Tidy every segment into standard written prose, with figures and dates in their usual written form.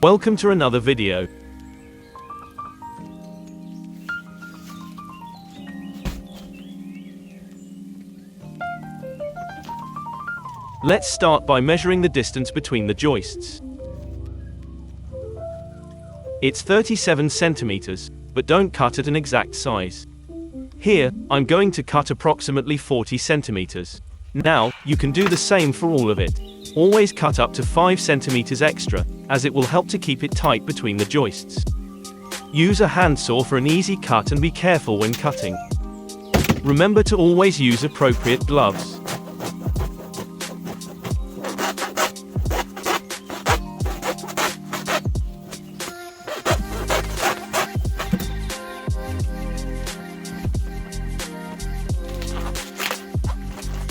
Welcome to another video. Let's start by measuring the distance between the joists. It's 37 centimeters, but don't cut at an exact size. Here, I'm going to cut approximately 40 centimeters. Now, you can do the same for all of it. Always cut up to 5 centimeters extra, as it will help to keep it tight between the joists. Use a handsaw for an easy cut and be careful when cutting. Remember to always use appropriate gloves.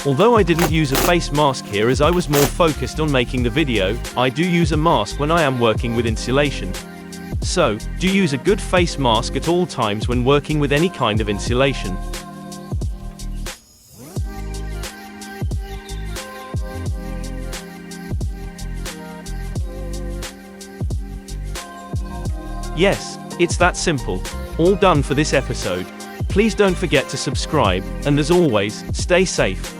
Although I didn't use a face mask here as I was more focused on making the video, I do use a mask when I am working with insulation. So, do use a good face mask at all times when working with any kind of insulation. Yes, it's that simple. All done for this episode. Please don't forget to subscribe, and as always, stay safe.